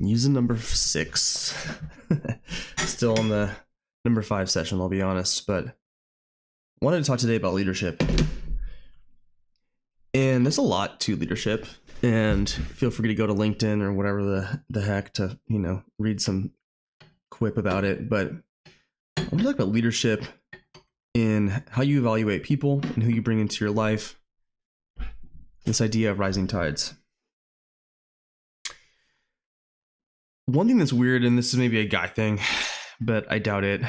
Using number 6. Still in the number 5 session, I'll be honest, but I wanted to talk today about leadership. And there's a lot to leadership, and feel free to go to LinkedIn or whatever the heck to, read some quip about it. But I want to talk about leadership in how you evaluate people and who you bring into your life. This idea of rising tides. One thing that's weird, and this is maybe a guy thing, but I doubt it,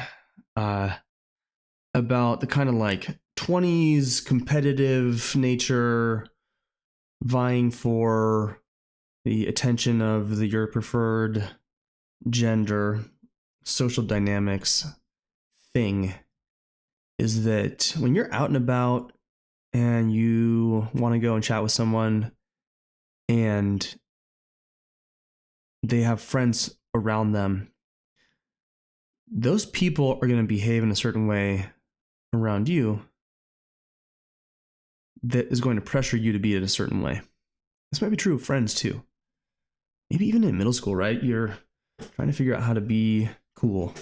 about the kind of like 20s competitive nature, vying for the attention of your preferred gender, social dynamics thing, is that when you're out and about and you want to go and chat with someone and they have friends around them, those people are going to behave in a certain way around you that is going to pressure you to be in a certain way. This might be true of friends too. Maybe even in middle school, right? You're trying to figure out how to be cool,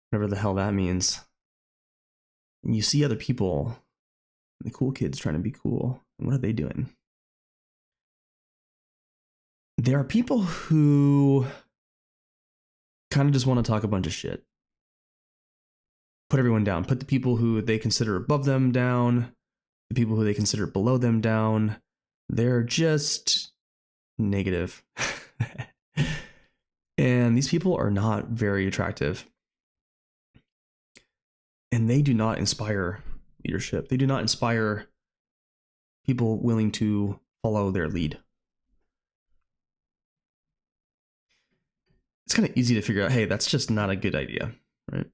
whatever the hell that means. And you see other people, the cool kids trying to be cool. And what are they doing? There are people who kind of just want to talk a bunch of shit. Put everyone down. Put the people who they consider above them down. The people who they consider below them down. They're just negative. And these people are not very attractive. And they do not inspire leadership. They do not inspire people willing to follow their lead. It's kind of easy to figure out, hey, that's just not a good idea, right?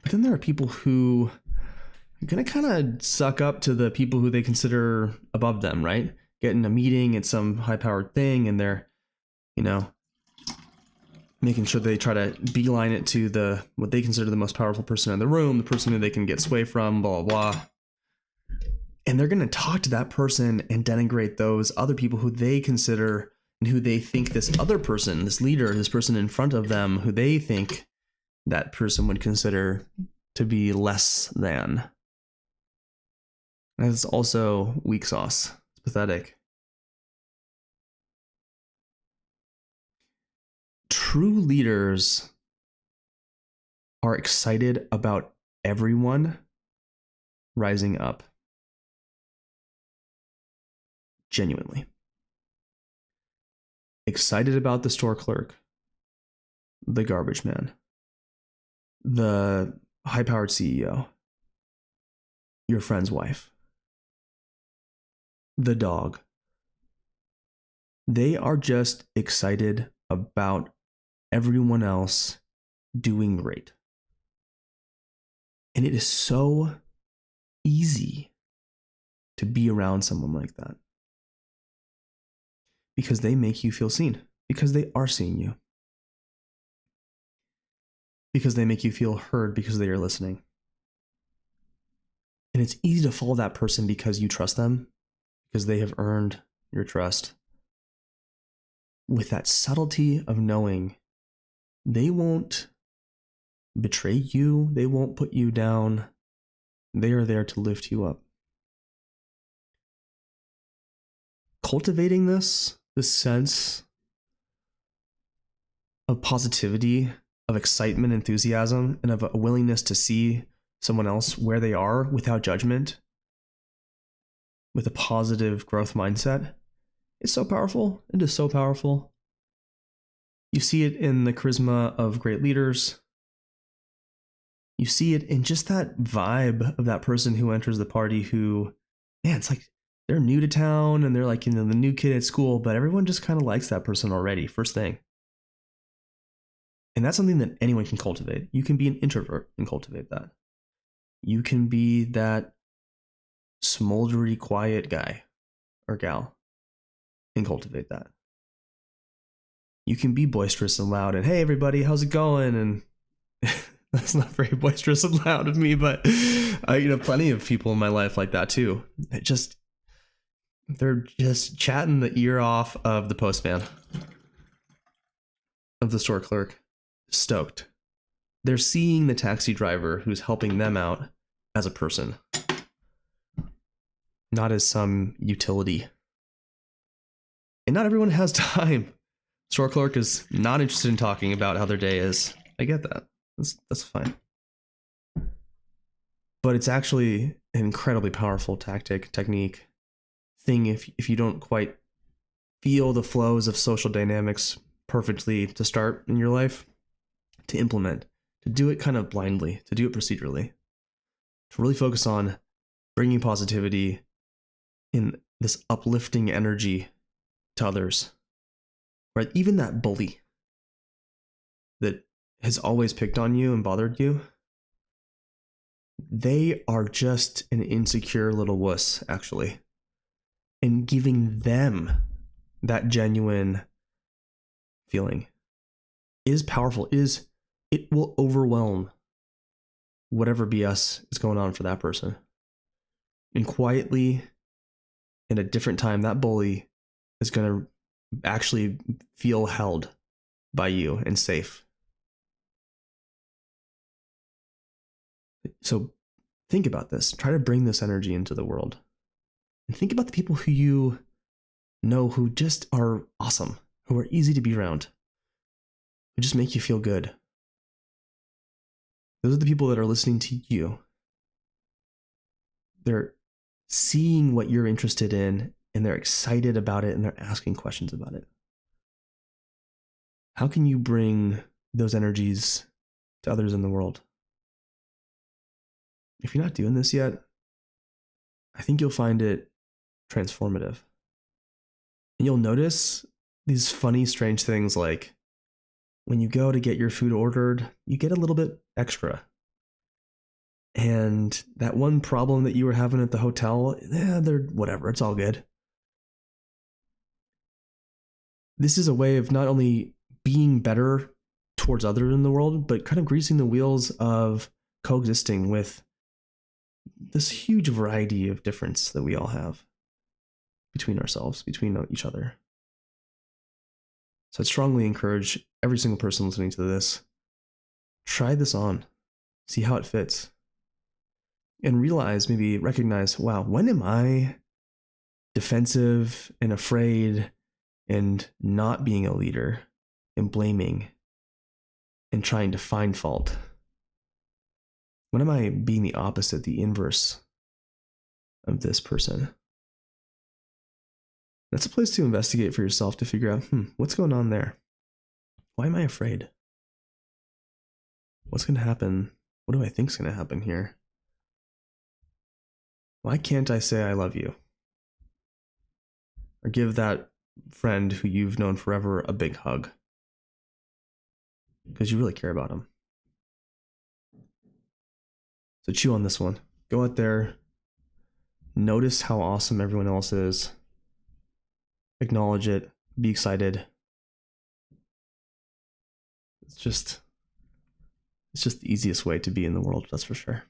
But then there are people who are going to kind of suck up to the people who they consider above them, right? Get in a meeting at some high-powered thing, and they're, making sure they try to beeline it to what they consider the most powerful person in the room, the person who they can get sway from, blah, blah, blah. And they're going to talk to that person and denigrate those other people who they consider and who they think this other person, this leader, this person in front of them, who they think that person would consider to be less than. And it's also weak sauce. It's pathetic. True leaders are excited about everyone rising up. Genuinely. Excited about the store clerk, the garbage man, the high-powered CEO, your friend's wife, the dog. They are just excited about everyone else doing great. And it is so easy to be around someone like that. Because they make you feel seen. Because they are seeing you. Because they make you feel heard because they are listening. And it's easy to follow that person because you trust them. Because they have earned your trust. With that subtlety of knowing they won't betray you. They won't put you down. They are there to lift you up. Cultivating this sense of positivity, of excitement, enthusiasm, and of a willingness to see someone else where they are without judgment, with a positive growth mindset, it's so powerful. It is so powerful. You see it in the charisma of great leaders. You see it in just that vibe of that person who enters the party who, man, it's like they're new to town and they're like, the new kid at school, but everyone just kind of likes that person already, first thing. And that's something that anyone can cultivate. You can be an introvert and cultivate that. You can be that smoldery, quiet guy or gal and cultivate that. You can be boisterous and loud and, hey, everybody, how's it going? And that's not very boisterous and loud of me, but plenty of people in my life like that too. It just, They're just chatting the ear off of the postman, of the store clerk, stoked. They're seeing the taxi driver who's helping them out as a person, not as some utility. And not everyone has time. Store clerk is not interested in talking about how their day is. I get that. That's fine. But it's actually an incredibly powerful technique thing if you don't quite feel the flows of social dynamics perfectly to start in your life, to implement, to do it kind of blindly, to do it procedurally, to really focus on bringing positivity in this uplifting energy to others. Right? Even that bully that has always picked on you and bothered you, they are just an insecure little wuss, actually. And giving them that genuine feeling is powerful. It will overwhelm whatever BS is going on for that person. And quietly, in a different time, that bully is going to actually feel held by you and safe. So think about this. Try to bring this energy into the world. And think about the people who you know who just are awesome, who are easy to be around, who just make you feel good. Those are the people that are listening to you. They're seeing what you're interested in, and they're excited about it, and they're asking questions about it. How can you bring those energies to others in the world? If you're not doing this yet, I think you'll find it transformative. And you'll notice these funny, strange things like when you go to get your food ordered, you get a little bit extra. And that one problem that you were having at the hotel, they're whatever, it's all good. This is a way of not only being better towards others in the world, but kind of greasing the wheels of coexisting with this huge variety of difference that we all have between ourselves, between each other. So I'd strongly encourage every single person listening to this, try this on, see how it fits, and maybe recognize, wow, when am I defensive and afraid and not being a leader and blaming and trying to find fault? When am I being the opposite, the inverse of this person? That's a place to investigate for yourself to figure out, what's going on there? Why am I afraid? What's going to happen? What do I think is going to happen here? Why can't I say I love you? Or give that friend who you've known forever a big hug? Because you really care about them. So chew on this one. Go out there. Notice how awesome everyone else is. Acknowledge it. Be excited. It's just the easiest way to be in the world, that's for sure.